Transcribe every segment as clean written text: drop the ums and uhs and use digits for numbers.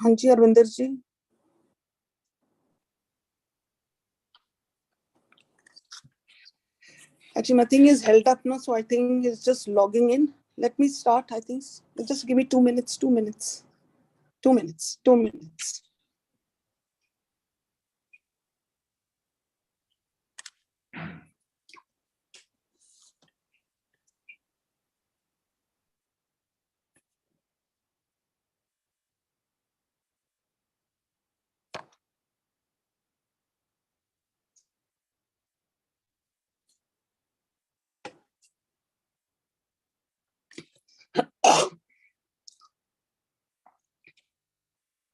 हाँ जी अरविंदर जी. Actually, my thing is held up now, so I think it's just logging in. Let me start. I think just give me 2 minutes. 2 minutes. 2 minutes. 2 minutes.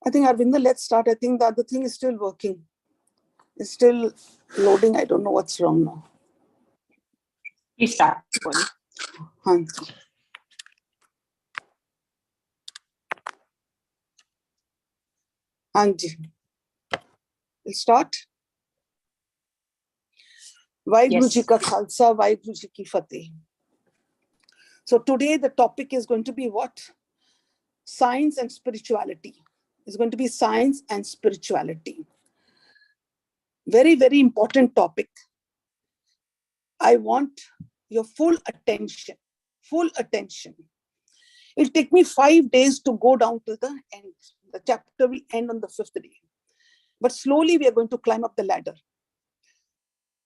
I think Arvinder, let's start. I think the other thing is still working. It's still loading. I don't know what's wrong now. You start. हाँ जी. हाँ जी. We'll start. Waheguru ji का खालसा, वाहिगुरु जी की फतेह. So today the topic is going to be what? Science and spirituality. It's going to be science and spirituality. Very, very important topic. I want your full attention. Full attention. It'll take me 5 days to go down to the end. The chapter will end on the 5th day. But slowly we are going to climb up the ladder.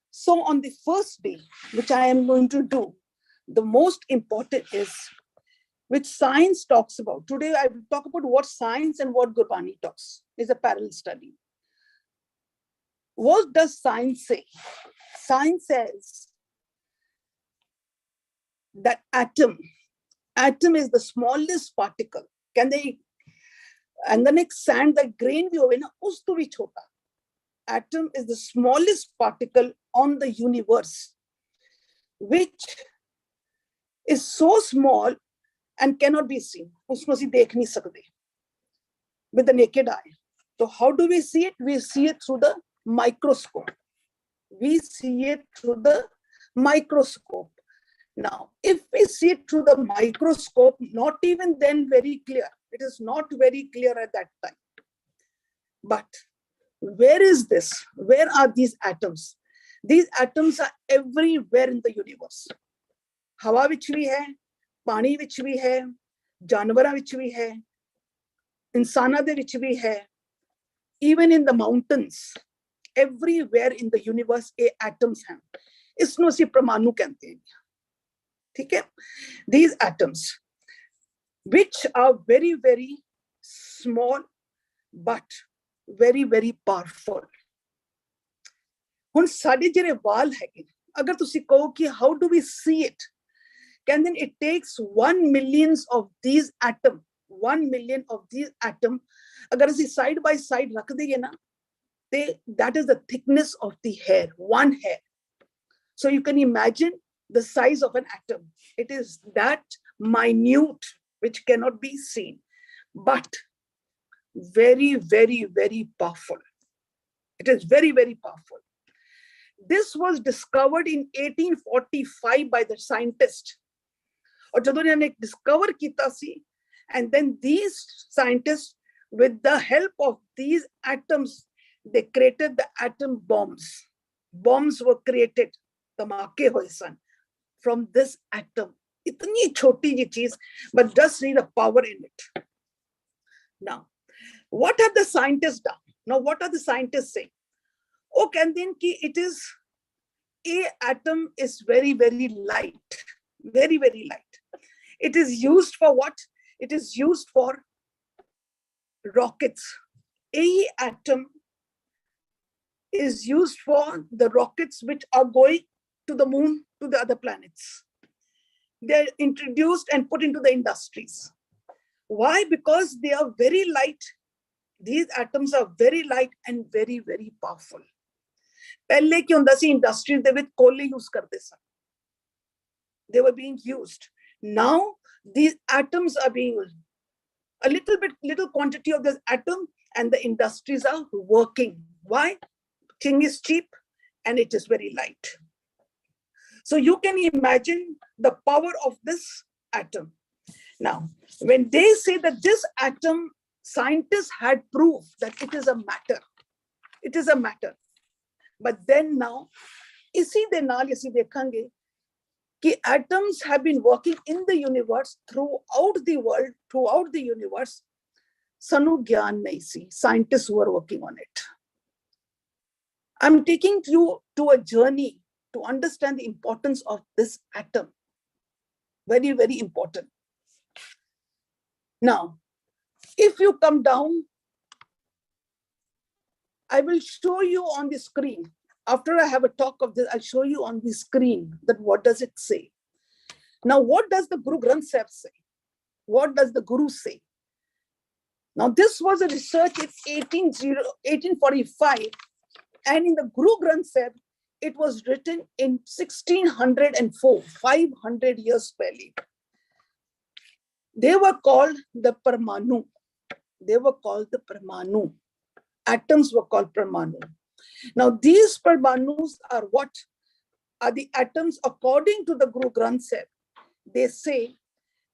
So on the first day, which I am going to do, the most important is which science talks about. Today I will talk about what science and what Gurbani talks. Is a parallel study. What does science say? Science says that atom is the smallest particle. Can they? And the next sand, the grain we have, us to bhi chota. Atom is the smallest particle on the universe, which is so small and cannot be seen. Usko si dekh nahi sakte with the naked eye. So how do we see it? We see it through the microscope. We see it through the microscope. Now, if we see it through the microscope, not even then very clear. It is not very clear at that time. But where is this? Where are these atoms? These atoms are everywhere in the universe. Hawa vich bhi hai, pani vich bhi hai, janwara vich bhi hai, insana de vich bhi hai, even in the mountains, everywhere in the universe, atoms hain. Isno si परमाणु कहते हैं. ठीक है? These atoms, which are very, very small, but very, very powerful. ਹੁਣ ਸਾਡੇ ਜਿਹੜੇ ਵਾਲ ਹੈਗੇ, ਅਗਰ ਤੁਸੀਂ ਕਹੋ ਕਿ how do we see it? Can then it takes 1 million of these atoms, 1 million of these atoms, ਅਗਰ ਅਸੀਂ side by side ਰੱਖ ਦਈਏ ਨਾ, that is the thickness of the hair, one hair. So you can imagine the size of an atom. It is that minute, which cannot be seen, but very, very, very powerful. It is very, very powerful. This was discovered in 1845 by the scientist. और जब उन्होंने discover किया सी, and then these scientists, with the help of these atoms, they created the atom bombs. Bombs were created, धमाके हुए सन, from this atom. इतनी छोटी जी चीज, but just see the power in it. Now, what have the scientists done? Now, what are the scientists saying? Oh, can then ki it is, a atom is very, very light, very, very light. It is used for what? It is used for rockets. A atom is used for the rockets which are going to the moon, to the other planets. They're introduced and put into the industries. Why? Because they are very light. These atoms are very light and very, very powerful. पहले क्या होता सी industry दे विच कोले use करते सन. They were being used. Now these atoms are being used. A little quantity of this atom, and the industries are working. Why? Thing is cheap and it is very light. So you can imagine the power of this atom. Now, when they say that this atom scientists had proof that it is a matter. It is a matter. But then now, इसी दे नाल ਅਸੀਂ ਦੇਖਾਂਗੇ कि atoms have been working in the universe throughout the world, throughout the universe. ਸਾਨੂੰ ਗਿਆਨ ਨਹੀਂ ਸੀ. Scientists were working on it. I'm taking you to a journey to understand the importance of this atom. Very, very important. Now, if you come down, I will show you on the screen. After I have a talk of this, I'll show you on the screen that what does it say. Now, what does the Guru Granth Sahib say? What does the Guru say? Now, this was a research in 1845, and in the Guru Granth Sahib, it was written in 1604, 500 years early. They were called the Parmanu. They were called the Parmanu. Atoms were called Parmanu. Now, these Parmanus are what? Are the atoms according to the Guru Granth Sahib. They say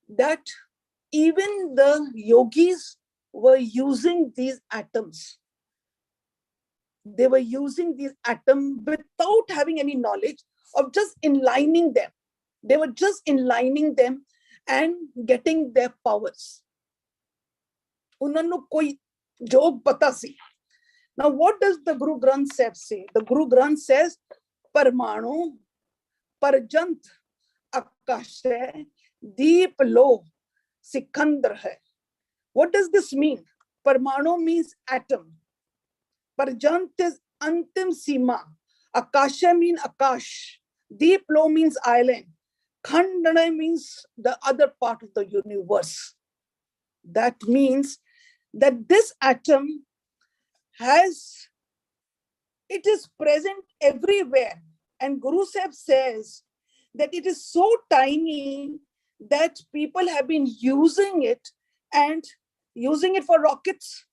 that even the yogis were using these atoms. They were using these atoms without having any knowledge of just inlining them. They were just inlining them and getting their powers. Unanu koi jog pata si. Now, what does the Guru Granth Sahib say? The Guru Granth says, Parmanu, Parjant, Akash hai, Deep Lo, Sikandar hai. What does this mean? Parmanu means atom. Parjant is Antim Sima. Akasha means Akash. Deep Lo means island. Khandana means the other part of the universe. That means that this atom it is present everywhere. And Guru Sahib says that it is so tiny that people have been using it and using it for rockets,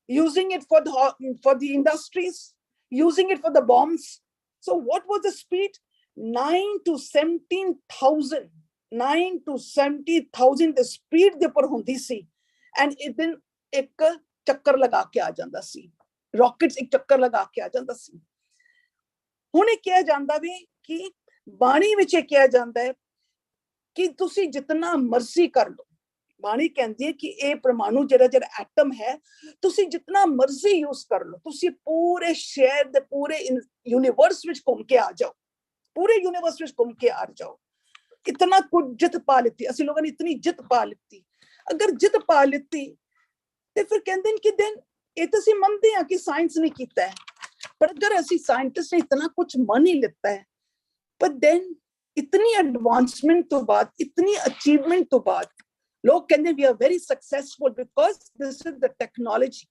using it for the industries, using it for the bombs. So what was the speed? 9 to 17,000. 9 to 70,000 the speed de par hundi si. And it then ek ਚੱਕਰ ਲਗਾ ਕੇ ਆ ਜਾਂਦਾ ਸੀ ਰਾਕਟਸ ਇੱਕ ਚੱਕਰ ਲਗਾ ਕੇ ਆ ਜਾਂਦਾ ਸੀ ਹੁਣ ਇਹ ਕਿਹਾ ਜਾਂਦਾ ਵੀ ਕਿ ਬਾਣੀ ਵਿੱਚ ਇਹ ਕਿਹਾ ਜਾਂਦਾ ਹੈ ਕਿ ਤੁਸੀਂ ਜਿੰਨਾ ਮਰਜ਼ੀ ਕਰ ਲਓ ਬਾਣੀ ਕਹਿੰਦੀ ਹੈ ਕਿ ਇਹ ਪਰਮਾਣੂ ਜਿਹੜਾ ਐਟਮ ਹੈ ਤੁਸੀਂ ਜਿੰਨਾ ਮਰਜ਼ੀ ਯੂਜ਼ ਕਰ ਲਓ ਤੁਸੀਂ ਪੂਰੇ ਸ਼ਹਿਰ ਦੇ ਪੂਰੇ ਯੂਨੀਵਰਸ ਵਿੱਚ ਘੁੰਮ ਕੇ ਆ ਜਾਓ ਪੂਰੇ ਯੂਨੀਵਰਸ ਵਿੱਚ ਘੁੰਮ ਕੇ ਆ ਜਾਓ ਇਤਨਾ ਕੁਝ ਜਿੱਤ ਪਾ ਲਿੱਤੀ ਅਸੀਂ ਲੋਕਾਂ ਨੇ ਇਤਨੀ ਜਿੱਤ ਪਾ ਲਿੱਤੀ ਅਗਰ ਜਿੱਤ ਪਾ ਲਿੱਤੀ ਤੇ ਫਿਰ ਕਹਿੰਦੇ ਨੇ ਕਿ ਦਿਨ ਇਹ ਤਾਂ ਅਸੀਂ ਮੰਨਦੇ ਹਾਂ ਕਿ ਸਾਇੰਸ ਨੇ ਕੀਤਾ ਹੈ ਪਰ ਅਗਰ ਅਸੀਂ ਸਾਇੰਟਿਸਟ ਨੇ ਇਤਨਾ ਕੁਝ ਮੰਨ ਹੀ ਲਿੱਤਾ ਹੈ ਪਰ ਦੈਨ ਇਤਨੀ ਐਡਵਾਂਸਮੈਂਟ ਤੋਂ ਬਾਅਦ ਇਤਨੀ ਅਚੀਵਮੈਂਟ ਤੋਂ ਬਾਅਦ ਲੋਕ ਕਹਿੰਦੇ we are very successful because this is the technology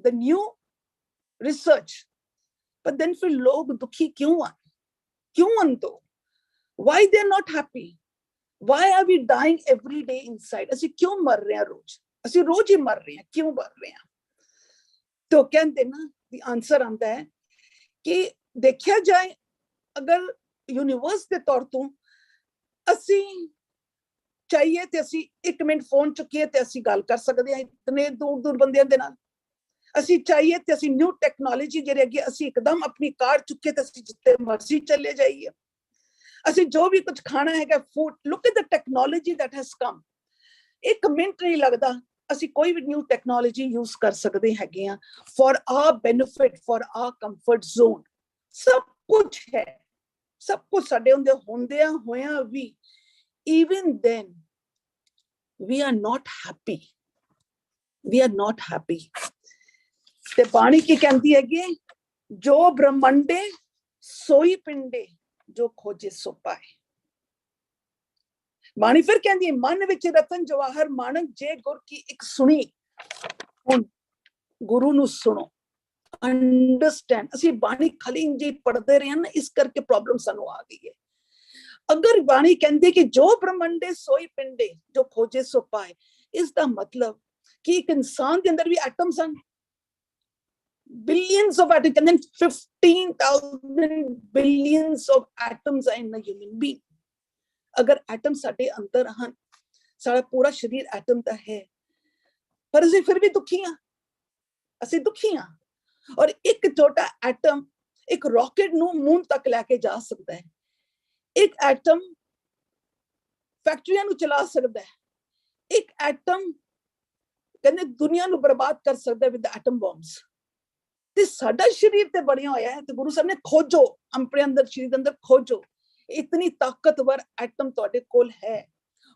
the new research ਪਰ ਦੈਨ ਫਿਰ ਲੋਕ ਦੁਖੀ ਕਿਉਂ ਹਨ ਤੋ why they are not happy why are we dying every day inside ਅਸੀਂ ਕਿਉਂ ਮਰ ਰਹੇ ਹਾਂ ਰੋਜ਼ ਅਸੀਂ ਰੋਜ਼ ਹੀ ਮਰ ਰਹੇ ਹਾਂ ਕਿਉਂ ਮਰ ਰਹੇ ਹਾਂ तो कहते ना the answer आता है कि देखा जाए अगर यूनिवर्स के तौर तो असी चाहिए ते असी 1 मिनट फोन चुकिए ते असी गल कर सकते हैं इतने दूर बंदियां दे नाल असी चाहिए ते असी न्यू टेक्नोलॉजी जेरे अगे असी एकदम अपनी कार चुके ते असी जिते मर्जी चले जाइए असी जो भी कुछ खाना है food look at the technology that has come 1 minute नहीं लगता ਅਸੀਂ ਕੋਈ ਵੀ ਨਿਊ ਟੈਕਨੋਲੋਜੀ ਯੂਜ਼ ਕਰ ਸਕਦੇ ਹੈਗੇ ਆ for our benefit for our comfort zone ਸਭ ਕੁਝ ਸਾਡੇ ਹੁੰਦਿਆਂ ਹੋਇਆਂ ਵੀ even then we are not happy ਤੇ ਬਾਣੀ ਕੀ ਕਹਿੰਦੀ ਹੈਗੀ ਜੋ ਬ੍ਰਹਮੰਡੇ ਸੋਈ ਪਿੰਡੇ ਜੋ ਖੋਜੇ ਸੋ ਪਾਏ ਬਾਣੀ ਫਿਰ ਕਹਿੰਦੀ ਮਨ ਵਿੱਚ ਰਤਨ ਜਵਾਹਰ ਮਾਨਕ ਜੇ ਗੁਰ ਕੀ ਇੱਕ ਸੁਣੀ ਹੁਣ ਗੁਰੂ ਨੂੰ ਸੁਣੋ ਅੰਡਰਸਟੈਂਡ ਅਸੀਂ ਬਾਣੀ ਖਾਲੀ ਜੀ ਪੜ੍ਹਦੇ ਰਹੇ ਨਾ ਇਸ ਕਰਕੇ ਪ੍ਰੋਬਲਮ ਸਾਨੂੰ ਆ ਗਈ ਹੈ ਅਗਰ ਬਾਣੀ ਕਹਿੰਦੀ ਕਿ ਜੋ ਬ੍ਰਹਮੰਡੇ ਸੋਈ ਪਿੰਡੇ ਜੋ ਖੋਜੇ ਸੋ ਪਾਏ ਇਸ ਦਾ ਮਤਲਬ ਕਿ ਇੱਕ ਇਨਸਾਨ ਦੇ ਅੰਦਰ ਵੀ ਐਟਮਸ ਹਨ billions of atoms and then 15,000 billions of atoms are in a human being अगर एटम साडे अंदर हन साडा पूरा शरीर एटम दा है ਪਰ ਅਸੀਂ ਫਿਰ ਵੀ ਦੁਖੀ ਹਾਂ, ਅਸੀਂ ਦੁਖੀ ਹਾਂ। ਔਰ ਇੱਕ ਛੋਟਾ ਐਟਮ ਇੱਕ ਰॉकेट ਨੂੰ ਮੂਨ ਤੱਕ ਲੈ ਕੇ ਜਾ ਸਕਦਾ ਹੈ, ਇੱਕ ਐਟਮ ਫੈਕਟਰੀਆਂ ਨੂੰ ਚਲਾ ਸਕਦਾ ਹੈ, ਇੱਕ ਐਟਮ ਕਹਿੰਦੇ ਦੁਨੀਆ ਨੂੰ ਬਰਬਾਦ ਕਰ ਸਕਦਾ ਵਿਦ ਐਟਮ ਬੰਬਸ। ਤੇ ਸਾਡਾ ਸਰੀਰ ਤੇ ਬਣਿਆ ਹੋਇਆ ਹੈ, ਤੇ ਗੁਰੂ ਸਾਹਿਬ ਨੇ ਖੋਜੋ ਆਪਣੇ ਅੰਦਰ, ਸਰੀਰ ਦੇ ਅੰਦਰ ਖੋਜੋ, ਇਤਨੀ ਤਾਕਤਵਰ ਐਟਮ ਤੁਹਾਡੇ ਕੋਲ ਹੈ।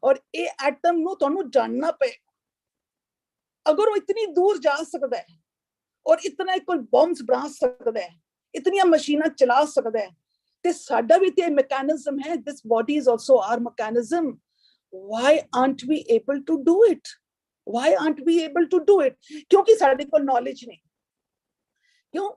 ਔਰ ਇਹ ਐਟਮ ਨੂੰ ਤੁਹਾਨੂੰ ਜਾਣਨਾ ਪਏਗਾ। ਅਗਰ ਉਹ ਇਤਨੀ ਦੂਰ ਜਾ ਸਕਦਾ ਹੈ ਔਰ ਇਤਨਾ ਕੋਈ ਬੰਬਸ ਬਣਾ ਸਕਦਾ ਹੈ, ਇਤਨੀਆਂ ਮਸ਼ੀਨਾਂ ਚਲਾ ਸਕਦਾ ਹੈ, ਤੇ ਸਾਡਾ ਵੀ ਤੇ ਮੈਕੈਨਿਜ਼ਮ ਹੈ, this body is also our mechanism. why aren't we able to do it? why aren't we able to do it? ਕਿਉਂਕਿ ਸਾਡੇ ਕੋਲ ਨੌਲੇਜ ਨਹੀਂ। ਕਿਉਂ?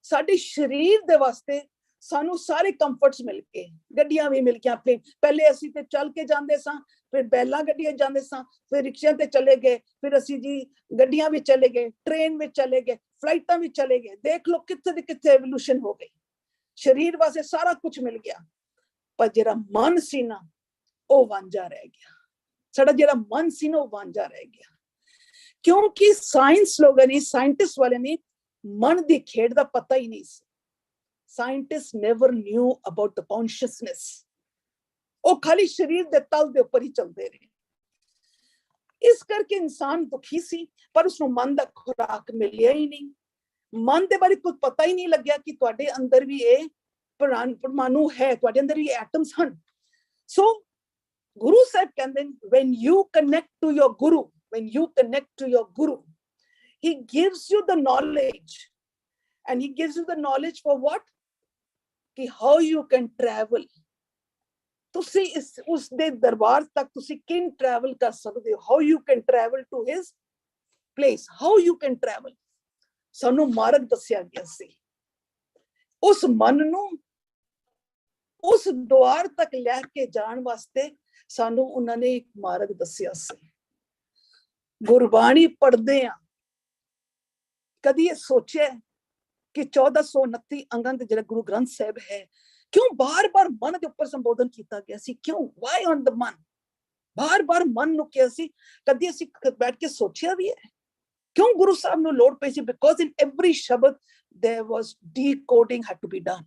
ਸਾਡੇ ਸਰੀਰ ਦੇ ਵਾਸਤੇ ਸਾਨੂੰ ਸਾਰੇ ਕੰਫਰਟਸ ਮਿਲ ਗਏ, ਗੱਡੀਆਂ ਵੀ ਮਿਲ ਗਈਆਂ ਆਪਣੇ। ਪਹਿਲੇ ਅਸੀਂ ਤੇ ਚੱਲ ਕੇ ਜਾਂਦੇ ਸਾਂ, ਫਿਰ ਬੈਲਾਂ ਗੱਡੀਆਂ ਜਾਂਦੇ ਸਾਂ, ਫਿਰ ਰਿਕਸ਼ਿਆਂ ਤੇ ਚਲੇ ਗਏ, ਫਿਰ ਅਸੀਂ ਜੀ ਗੱਡੀਆਂ ਵਿੱਚ ਚਲੇ ਗਏ, ਟ੍ਰੇਨ ਵਿੱਚ ਚਲੇ ਗਏ, ਫਲਾਈਟਾਂ ਵਿੱਚ ਚਲੇ ਗਏ। ਦੇਖ ਲਓ ਕਿੱਥੇ ਦੇ ਕਿੱਥੇ ਐਵੋਲੂਸ਼ਨ ਹੋ ਗਈ। ਸਰੀਰ ਵਾਸਤੇ ਸਾਰਾ ਕੁਝ ਮਿਲ ਗਿਆ, ਪਰ ਜਿਹੜਾ ਮਨ ਸੀ ਨਾ ਉਹ ਵਾਂਝਾ ਰਹਿ ਗਿਆ। ਸਾਡਾ ਜਿਹੜਾ ਮਨ ਸੀ ਨਾ ਉਹ ਵਾਂਝਾ ਰਹਿ ਗਿਆ, ਕਿਉਂਕਿ ਸਾਇੰਸ ਲੋਕਾਂ ਨੇ, ਸਾਇੰਟਿਸਟ ਵਾਲੇ ਨੇ ਮਨ ਦੀ ਖੇਡ ਦਾ ਪਤਾ ਹੀ ਨਹੀਂ ਸੀ। Scientist never knew about the consciousness. ਉਹ ਖਾਲੀ ਸਰੀਰ ਦੇ ਤਲ ਦੇ ਉੱਪਰ ਹੀ ਚੱਲਦੇ ਰਹੇ। ਇਸ ਕਰਕੇ ਇਨਸਾਨ ਦੁਖੀ ਸੀ, ਪਰ ਉਸਨੂੰ ਮਨ ਦਾ ਖੁਰਾਕ ਮਿਲਿਆ ਹੀ ਨਹੀਂ। ਮਨ ਦੇ ਬਾਰੇ ਕੁਝ ਪਤਾ ਹੀ ਨਹੀਂ ਲੱਗਿਆ ਕਿ ਤੁਹਾਡੇ ਅੰਦਰ ਵੀ ਇਹ ਪਰਮਾਣੂ ਹੈ, ਤੁਹਾਡੇ ਅੰਦਰ ਵੀ ਐਟਮਸ ਹਨ। ਸੋ ਗੁਰੂ ਸਾਹਿਬ ਕਹਿੰਦੇ ਨੇ, when you connect to your guru, when you connect to your guru, he gives you the knowledge, and he gives you the knowledge for what? कि how you can travel. ਤੁਸੀਂ ਉਸ ਦੇ ਦਰਬਾਰ ਤੱਕ ਤੁਸੀਂ ਕਿਵੇਂ ਟਰੈਵਲ ਕਰ ਸਕਦੇ ਹੋ, how you can travel to his place, how you can travel. ਸਾਨੂੰ ਮਾਰਗ ਦੱਸਿਆ ਗਿਆ ਸੀ। ਉਸ ਮਨ ਨੂੰ ਉਸ ਦੁਆਰ ਤੱਕ ਲੈ ਕੇ ਜਾਣ ਵਾਸਤੇ ਸਾਨੂੰ ਉਹਨਾਂ ਨੇ ਇੱਕ ਮਾਰਗ ਦੱਸਿਆ ਸੀ। ਗੁਰਬਾਣੀ ਪੜ੍ਹਦੇ ਆ, ਕਦੀ ਇਹ ਸੋਚਿਆ ਕਿ 1429 ਅੰਗਾਂ ਦੇ ਜਿਹੜਾ ਗੁਰੂ ਗ੍ਰੰਥ ਸਾਹਿਬ ਹੈ, ਕਿਉਂ ਬਾਰ-ਬਾਰ ਮਨ ਦੇ ਉੱਪਰ ਸੰਬੋਧਨ ਕੀਤਾ ਗਿਆ ਸੀ? ਕਿਉਂ? ਵਾਈ ਔਨ ਦ ਮਨ? ਬਾਰ-ਬਾਰ ਮਨ ਨੂੰ ਕਿਹਾ ਸੀ। ਕਦੀ ਅਸੀਂ ਬੈਠ ਕੇ ਸੋਚਿਆ ਵੀ ਹੈ ਕਿਉਂ ਗੁਰੂ ਸਾਹਿਬ ਨੂੰ ਲੋੜ ਪਈ ਸੀ? ਬਿਕੋਜ਼ ਇਨ ਐਵਰੀ ਸ਼ਬਦ there was decoding had to be done.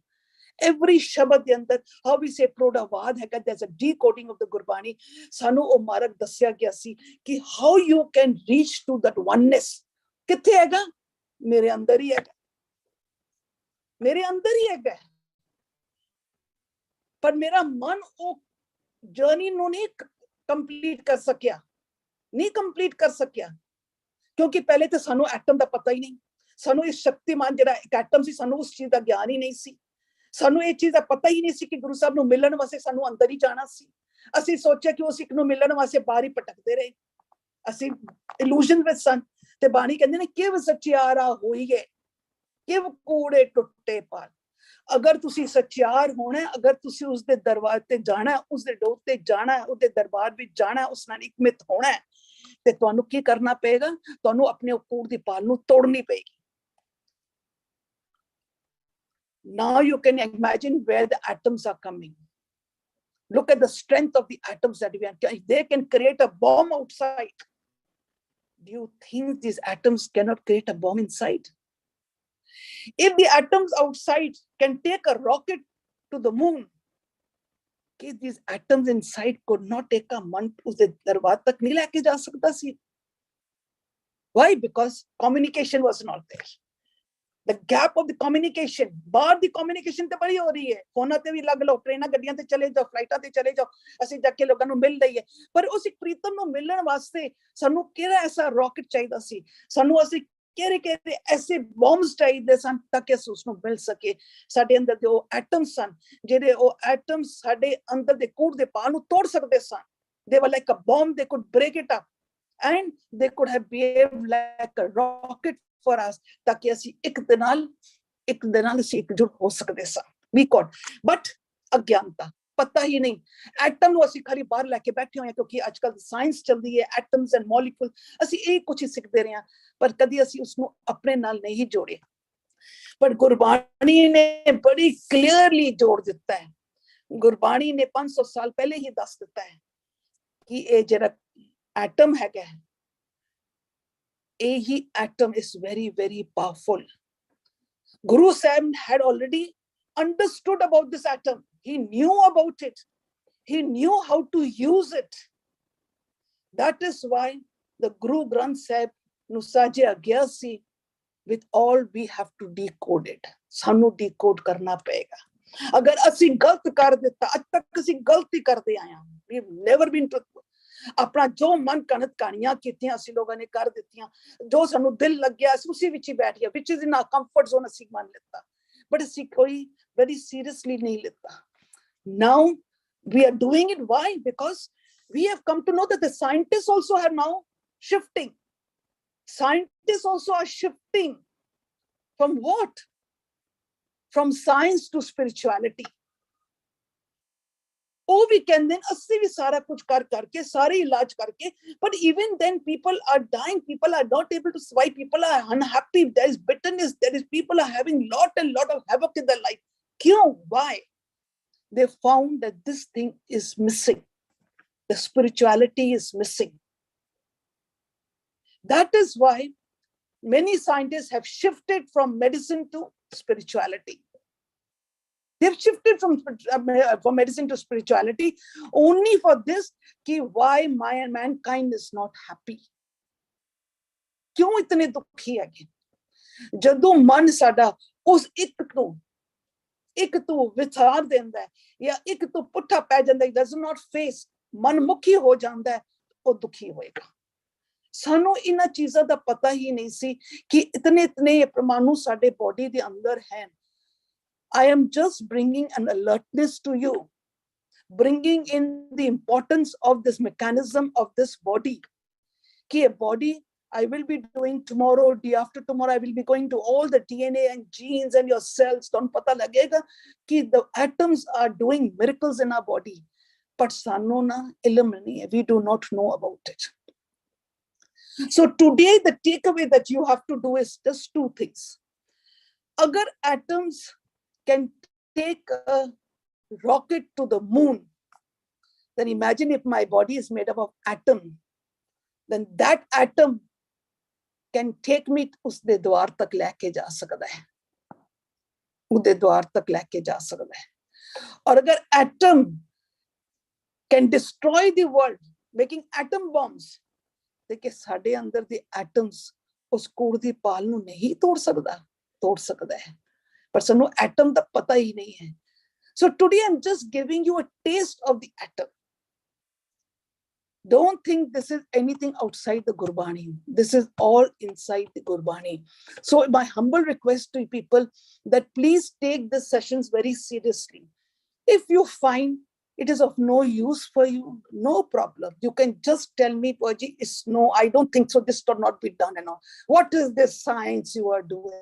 every ਸ਼ਬਦ ਦੇ ਅੰਦਰ how we say ਪ੍ਰੋੜਾਵਾਦ ਹੈਗਾ, there's a decoding of the Gurbani. ਸਾਨੂੰ ਉਹ ਮਾਰਗ ਦੱਸਿਆ ਗਿਆ ਸੀ ਕਿ how you can reach to that oneness। ਕਿੱਥੇ ਹੈਗਾ? ਮੇਰੇ ਅੰਦਰ ਹੀ ਹੈਗਾ, ਮੇਰੇ ਅੰਦਰ ਹੀ ਹੈਗਾ। ਪਰ ਮੇਰਾ ਮਨ ਉਹ ਜਰਨੀ ਨੂੰ ਨਹੀਂ ਕੰਪਲੀਟ ਕਰ ਸਕਿਆ, ਨਹੀਂ ਕੰਪਲੀਟ ਕਰ ਸਕਿਆ, ਕਿਉਂਕਿ ਪਹਿਲੇ ਤਾਂ ਸਾਨੂੰ ਐਟਮ ਦਾ ਪਤਾ ਹੀ ਨਹੀਂ। ਸਾਨੂੰ ਇਸ ਸ਼ਕਤੀਮਾਨ ਜਿਹੜਾ ਇੱਕ ਐਟਮ ਸੀ, ਸਾਨੂੰ ਉਸ ਚੀਜ਼ ਦਾ ਗਿਆਨ ਹੀ ਨਹੀਂ ਸੀ। ਸਾਨੂੰ ਇਹ ਚੀਜ਼ ਦਾ ਪਤਾ ਹੀ ਨਹੀਂ ਸੀ ਕਿ ਗੁਰੂ ਸਾਹਿਬ ਨੂੰ ਮਿਲਣ ਵਾਸਤੇ ਸਾਨੂੰ ਅੰਦਰ ਹੀ ਜਾਣਾ ਸੀ। ਅਸੀਂ ਸੋਚਿਆ ਕਿ ਉਸ ਇੱਕ ਨੂੰ ਮਿਲਣ ਵਾਸਤੇ ਬਾਹਰ ਹੀ ਭਟਕਦੇ ਰਹੇ, ਅਸੀਂ ਇਲੂਜ਼ਨ ਵਿੱਚ ਸਨ। ਤੇ ਬਾਣੀ ਕਹਿੰਦੇ ਨੇ, ਕਿਵ ਸਚਿਆਰਾ ਹੋਈਏ, ਕਿਵ ਕੂੜੇ ਟੁੱਟੇ ਪਰ। ਅਗਰ ਤੁਸੀਂ ਸਚਿਆਰ ਹੋਣਾ, ਅਗਰ ਤੁਸੀਂ ਉਸਦੇ ਦਰਬਾਰ ਤੇ ਜਾਣਾ, ਉਸਦੇ ਡੋਰ ਤੇ ਜਾਣਾ, ਉਹਦੇ ਦਰਬਾਰ ਵਿੱਚ ਜਾਣਾ, ਉਸ ਨਾਲ ਇਕਮਿਤ ਹੋਣਾ, ਤੇ ਤੁਹਾਨੂੰ ਕੀ ਕਰਨਾ ਪਏਗਾ? ਤੁਹਾਨੂੰ ਆਪਣੇ ਕੂੜ ਦੀ ਪਾਲ ਨੂੰ ਤੋੜਨੀ ਪਏਗੀ। Now you can imagine where the atoms are coming. Look at the strength of the atoms that we are. They can create a bomb outside. Do you think these atoms cannot create a bomb inside? If the atoms outside can take a rocket to the moon, okay, these atoms inside could not take a man usse darbar tak nahi leke ja sakta si. Why? Because communication was not there. The gap of the communication, ਬਾਹਰ ਦੀ communication ਤੇ ਬੜੀ ਹੋ ਰਹੀ ਹੈ। ਫੋਨਾਂ ਤੇ ਵੀ ਲੱਗ ਲਓ, ਟ੍ਰੇਨਾਂ ਗੱਡੀਆਂ ਤੇ ਚਲੇ ਜਾਓ, ਫਲਾਈਟਾਂ ਤੇ ਚਲੇ ਜਾਓ, ਅਸੀਂ ਜਾ ਕੇ ਲੋਕਾਂ ਨੂੰ ਮਿਲ ਲਈਏ। ਪਰ ਉਸ ਇੱਕ ਪ੍ਰੀਤਮ ਨੂੰ ਮਿਲਣ ਵਾਸਤੇ ਸਾਨੂੰ ਕਿਹੜਾ ਐਸਾ ਰਾਕਟ ਚਾਹੀਦਾ ਸੀ? ਸਾਨੂੰ ਅਸੀਂ ਕਿਹੜੇ ਐਸੇ ਬੌਮਸ ਚਾਹੀਦੇ ਸਨ ਤਾਂ ਕਿ ਅਸੀਂ ਉਸ ਨੂੰ ਮਿਲ ਸਕੇ। ਸਾਡੇ ਅੰਦਰ ਦੇ ਉਹ ਐਟਮਸ ਸਨ, ਜਿਹੜੇ ਉਹ ਐਟਮਸ ਸਾਡੇ ਅੰਦਰ ਦੇ ਕੂੜ ਦੇ ਪਾਲ ਨੂੰ ਤੋੜ ਸਕਦੇ ਸਨ। They were like a bomb, they could break it up and they could have behaved like a rocket for us, ताकि ਅਸੀਂ ਇੱਕ ਦੇ ਨਾਲ ਅਸੀਂ ਇਕਜੁੱਟ ਹੋ ਸਕਦੇ ਸਾਂ। We could, but ਅਗਿਆਨਤਾ, ਪਤਾ ਹੀ ਨਹੀਂ। ਐਟਮ ਨੂੰ ਅਸੀਂ ਖਾਲੀ ਬਾਹਰ ਲੈ ਕੇ ਬੈਠੇ ਹੋਏ ਹਾਂ, ਕਿਉਂਕਿ ਅੱਜ ਕੱਲ੍ਹ ਸਾਇੰਸ ਚੱਲਦੀ ਹੈ, ਐਟਮਸ ਐਂਡ ਮੋਲੀਕੂਲ, ਅਸੀਂ ਇਹ ਕੁਛ ਹੀ ਸਿੱਖਦੇ ਰਹੇ ਹਾਂ, ਪਰ ਕਦੀ ਅਸੀਂ ਉਸਨੂੰ ਆਪਣੇ ਨਾਲ ਨਹੀਂ ਜੋੜੇ। ਪਰ ਗੁਰਬਾਣੀ ਨੇ ਬੜੀ ਕਲੀਅਰਲੀ ਜੋੜ ਦਿੱਤਾ ਹੈ। ਗੁਰਬਾਣੀ ਨੇ 500 ਸਾਲ ਪਹਿਲੇ ਹੀ ਦੱਸ ਦਿੱਤਾ ਹੈ ਕਿ ਇਹ ਜਿਹੜਾ ਐਟਮ ਹੈਗਾ, He atom is very, very powerful. Guru Sahib had already understood about this atom. He knew about it. He knew how to use it. That is why the Guru Granth Sahib Nusaje Agyasi, with all we have to decode it. Sanu decode karna payega. Agar asi galt kar dita, aj tak asi galti karde aaya. We've never been truthful. अपना जो मन कणत कहानियां कीतियां असि लोगों ने कर दित्तियां जो सानू दिल लग गया उसी विच ही बैठ गया which is in our comfort zone असि मान लेता but असि कोई very seriously नहीं लेता. Now we are doing it. Why? Because we have come to know that the scientists also are now shifting. Scientists also are shifting from what? From science to spirituality. Oh, we can then assi vi sara kuch kar karke, sare ilaj karke, but even then people are dying, people are not able to survive, people are unhappy, there is bitterness, there is people are having lot of havoc in their life. Kyun? Why? They found that this thing is missing. The spirituality is missing. That is why many scientists have shifted from medicine to spirituality. They've shifted from medicine to spirituality only for this, ki why mankind is not happy. Kyun itne dukhi hai? Jadoo man sada us ik to vichar denda hai, ya ik to putha pੈ ਜਾਂਦਾ, does not face, manmukhi ho ਜਾਂਦਾ है, ਉਹ ਦੁਖੀ ਹੋਏਗਾ. ਸਾਨੂੰ ਇਹਨਾਂ ਚੀਜ਼ਾਂ ਦਾ ਪਤਾ ਹੀ ਨਹੀਂ ਸੀ ਕਿ ਇਤਨੇ ਪਰਮਾਣੂ ਸਾਡੇ ਬੋਡੀ ਦੇ ਅੰਦਰ ਹਨ. I am just bringing an alertness to you, bringing in the importance of this mechanism of this body. Ki a body, I will be doing tomorrow, day after tomorrow, I will be going to all the DNA and genes and your cells. Don't pata lagega ki the atoms are doing miracles in our body. But sanu na ilm nahi hai, we do not know about it. So today the takeaway that you have to do is just two things. Agar atoms can take a rocket to the moon, then imagine if my body is made up of atom, then that atom can take me उसदे द्वार तक लेके जा सकता है, उसदे द्वार तक लेके जा सकता है. और अगर atom can destroy the world, making atom bombs, देखिए साढ़े अंदर the atoms उस कूड़ दी पाल नू नहीं तोड़ सकता है. पर सानू atom दा पता ही नहीं है. So today I'm just giving you a taste of the atom. Don't think this is anything outside the Gurbani. This is all inside the Gurbani. So my humble request to people that please take the sessions very seriously. If you find it is of no use for you, no problem. You can just tell me, Paji, no, I don't think so. This should not be done. And all. What is this science you are doing?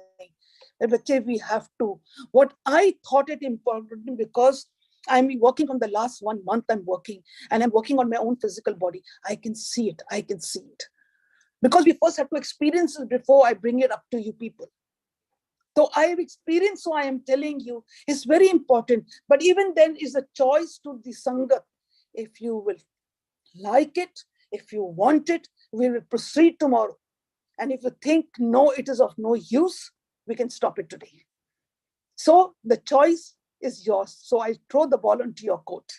We have to. What I thought it important because I'm working from the last 1 month I'm working and I'm working on my own physical body. I can see it. Because we first have to experience it before I bring it up to you people. So I have experienced, so I am telling you, it's very important. But even then is a choice to the Sangat. If you will like it, if you want it, we will proceed tomorrow. And if you think, no, it is of no use, we can stop it today. So the choice is yours. So I throw the ball into your court.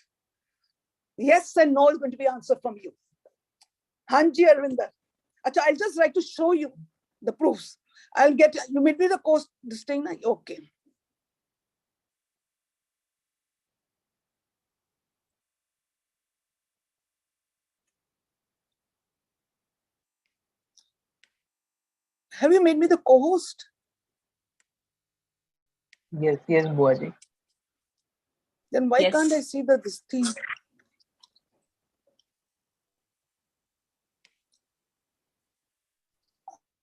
Yes and no is going to be answer from you. Hanji Arvinder. Achha, I'll just like to show you the proofs. You made me the course, this thing. Okay. Have you made me the co-host? Yes, Bhua ji. Then why can't I see this thing?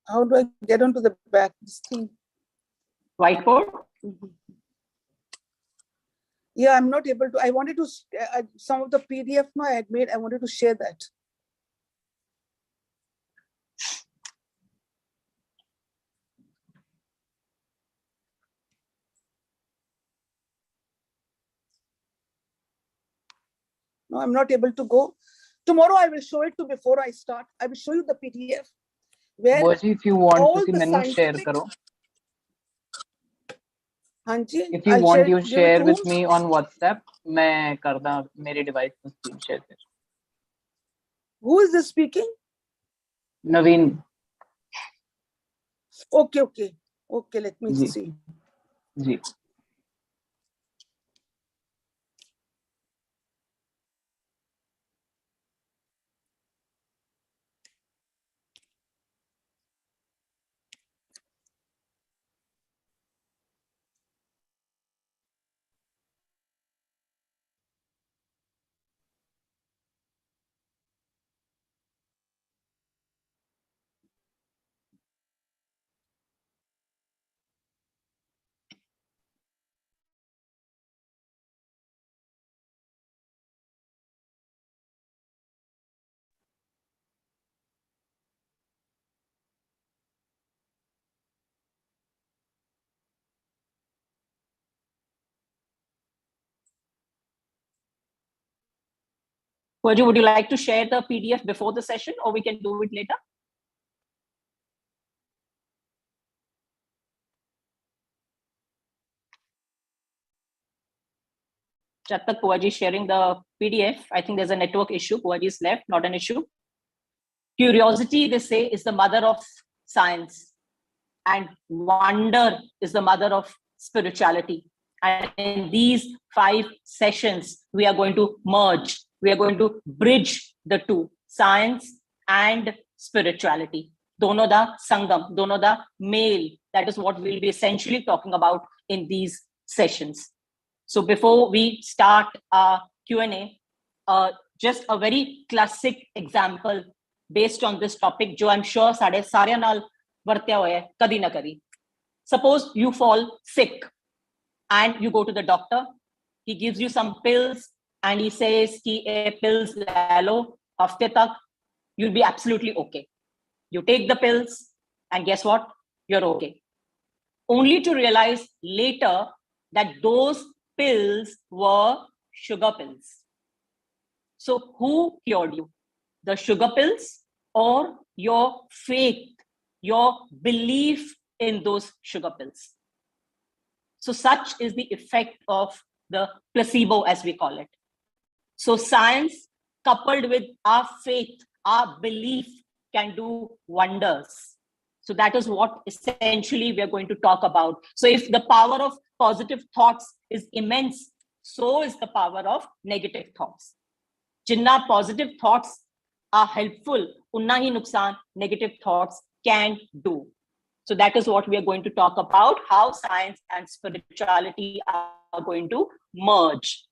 How do I get onto the back, this thing? Whiteboard? Yeah, I'm not able to. I wanted to, some of the PDF I had made, I wanted to share that. No, I'm not able to go. Tomorrow I will show it to before I start. I will show you the PDF. where बुआ जी, if you want all ਤੁਸੀਂ the ਮੈਨੂੰ share scientific, करो. Hanji, If you I'll want, share, you give it share to with whom? me on WhatsApp. मैं करदा मेरे device में screen share कर. Who is this speaking? Naveen. Okay, okay, okay. Let me ji. see. Ji. Virju, would you like to share the PDF before the session, or we can do it later? Jab tak Bhua ji is sharing the PDF, I think there's a network issue. Bhua ji is left, not an issue. Curiosity, they say, is the mother of science, and wonder is the mother of spirituality. And in these 5 sessions, we are going to merge, we are going to bridge the two, science and spirituality. Dono da sangam, dono da male. That is what we'll be essentially talking about in these sessions. So before we start our Q&A, just a very classic example based on this topic, jo I'm sure sade sarya naal vartya hoya kadi na kadi. Suppose you fall sick and you go to the doctor. He gives you some pills and he says ki ye pills le lo hafte tak, you'll be absolutely okay. You take the pills and guess what? You're okay. Only to realize later that those pills were sugar pills. So who cured you? The sugar pills or your faith, your belief in those sugar pills? So such is the effect of the placebo, as we call it. So science coupled with our faith, our belief can do wonders. So that is what essentially we are going to talk about. So if the power of positive thoughts is immense, so is the power of negative thoughts. Jinna positive thoughts are helpful, unna hi nuksan negative thoughts can do. So that is what we are going to talk about, how science and spirituality are going to merge.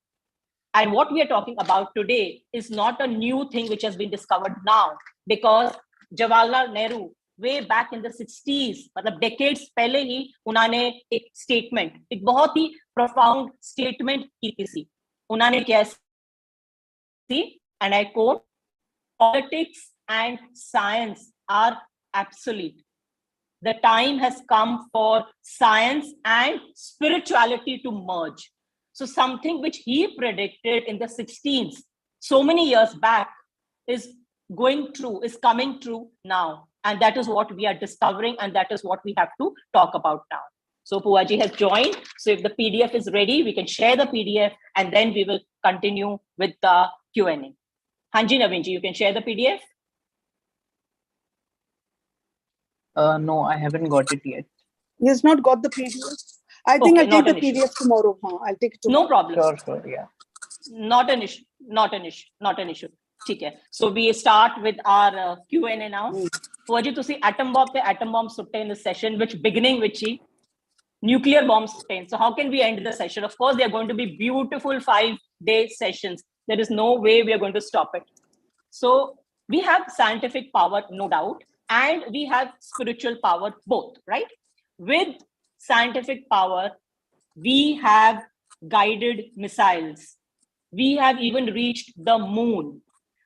And what we are talking about today is not a new thing which has been discovered now, because Jawaharlal Nehru, way back in the 60s, मतलब decades पहले ही उन्होंने एक statement, एक बहुत ही profound statement की थी. उन्होंने क्या थी, and I quote, politics and science are obsolete. The time has come for science and spirituality to merge. So something which he predicted in the 16s, so many years back, is going true, is coming true now. And that is what we are discovering, and that is what we have to talk about now. So Bhua ji has joined. So if the PDF is ready, we can share the PDF, and then we will continue with the Q&A. Hanji Naveen ji, you can share the PDF? No, I haven't got it yet. He has not got the PDF. I think Okay, I'll take not the an issue. PDF tomorrow. I'll take it tomorrow. No problem. Sure, yeah. Not an issue. Not an issue. Not an issue. Okay. So we start with our Q&A now. Fuaji, to see atom bomb sutte in the session, which beginning which he nuclear bombs sutte. So how can we end the session? Of course, they are going to be beautiful 5-day sessions. There is no way we are going to stop it. So we have scientific power, no doubt, and we have spiritual power, both, right? With scientific power, we have guided missiles. We have even reached the moon.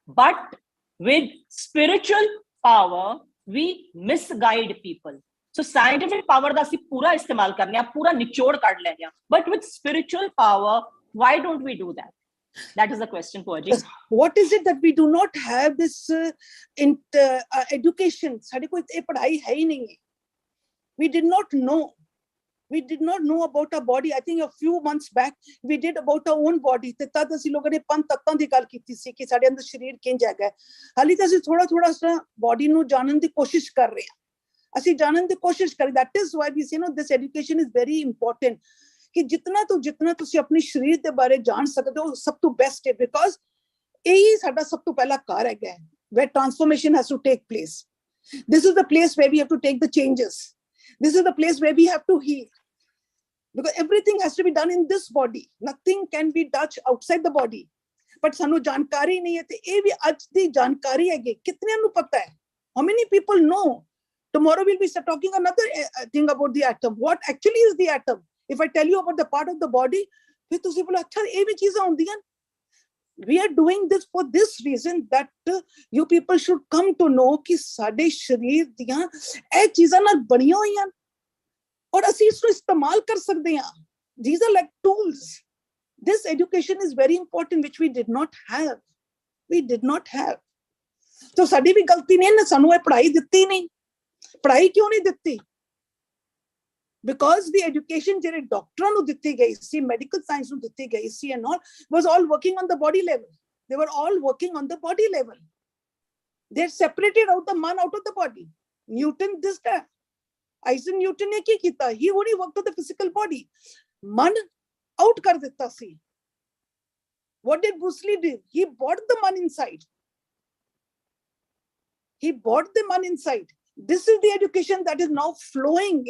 But with spiritual power, we misguide people. So scientific power da ਅਸੀਂ ਪੂਰਾ ਇਸਤੇਮਾਲ ਕਰਨੇ ਆ, ਪੂਰਾ ਨਿਚੋੜ ਕੱਢ ਲੈਣੇ ਆ. But with spiritual power, why don't we do that? That is the question, Puaji. What is it that we do not have this education? साडे को ये पढ़ाई है ही नहीं है. We did not know. We did not know about our body. I think a few months back we did about our own body. ਤੇ ਤਦ ਅਸੀਂ ਲੋਕਾਂ ਨੇ ਪੰਜ ਤੱਤਾਂ ਦੀ ਗੱਲ ਕੀਤੀ ਸੀ ਕਿ ਸਾਡੇ ਅੰਦਰ ਸਰੀਰ ਕਿੰਜ ਹੈਗਾ. ਹਾਲੀ ਤਾਂ ਅਸੀਂ ਥੋੜਾ ਥੋੜਾ सा body ਨੂੰ ਜਾਣਨ ਦੀ ਕੋਸ਼ਿਸ਼ ਕਰ ਰਹੇ ਹਾਂ. ਅਸੀਂ ਜਾਣਨ ਦੀ ਕੋਸ਼ਿਸ਼ ਕਰ. That is why we say, this education is very important. ਕਿ ਜਿਤਨਾ ਤੁਸੀਂ ਆਪਣੀ ਸਰੀਰ ਦੇ ਬਾਰੇ ਜਾਣ ਸਕਦੇ ਹੋ ਸਭ ਤੋਂ ਬੈਸਟ ਹੈ, ਬਿਕਾਜ਼ ਇਹੀ ਸਾਡਾ ਸਭ ਤੋਂ ਪਹਿਲਾ ਘਰ ਹੈਗਾ, where transformation has to take place. This is the place where we have to take the changes. This is the place where we have to heal, because everything has to be done in this body. Nothing can be touched outside the body. But ਸਾਨੂੰ ਜਾਣਕਾਰੀ ਨਹੀਂ ਹੈ, ਤੇ ਇਹ ਵੀ ਅੱਜ ਦੀ ਜਾਣਕਾਰੀ ਹੈਗੀ. ਕਿਤਨਿਆਂ ਨੂੰ ਪਤਾ ਹੈ? How many people know? Tomorrow we'll be talking another thing about the atom. What actually is the atom? If I tell you about the part of the body, फिर तुसी बोलो अच्छा ये भी चीज़ें होंदियां. We are doing this for this reason, that you people should come to know कि साडे शरीर दियां ये चीज़ां नाल बनियां होईयां और असी इसको इस्तेमाल कर सकते हैं. These are like tools. This education is very important, which we did not have. We did not have. तो साडी भी गलती नहीं है, सानू ये पढ़ाई दित्ती नहीं. पढ़ाई क्यों नहीं दित्ती? Because the education ਜਿਹੜੇ ਡਾਕਟਰਾਂ ਨੂੰ ਦਿੱਤੀ ਗਈ ਸੀ, ਮੈਡੀਕਲ ਸਾਇੰਸ ਨੂੰ ਦਿੱਤੀ ਗਈ ਸੀ and all, was all working on the body level. They were all working on the body level. They separated out the man out of the body. Newton this time. Isaac Newton ने ਕੀ ਕੀਤਾ? He only worked on the physical body. Man out ਕਰ ਦਿੱਤਾ ਸੀ. What did Bruce Lee do? He bought the man inside. He bought the man inside. This is the education that is now flowing.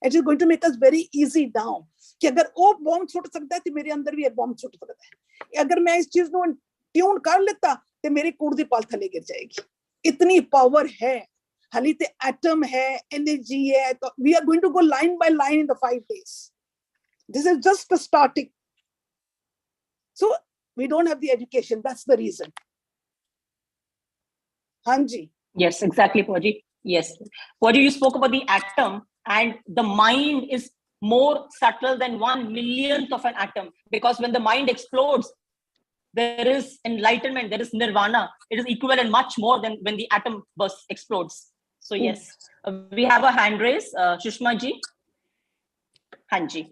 It is going to make us very easy now. कि अगर वो bomb छुट सकता है तो मेरे अंदर भी एक बॉम्ब छुट सकता है. अगर मैं इस चीज को ट्यून कर लेता तो मेरी कूड़ दी पाल थले गिर जाएगी. इतनी पावर है. हाली ते एटम है, एनर्जी है. तो we are going to go line by line in the 5 days. This is just the starting. So we don't have the education. That's the reason. Hanji. Yes, exactly, Puaji. Yes. Puaji, you spoke about the atom, and the mind is more subtle than 1/1,000,000th of an atom, because when the mind explodes, there is enlightenment, there is nirvana. It is equivalent much more than when the atom burst explodes. So yes, we have a hand raise. Shushma ji. Hanji.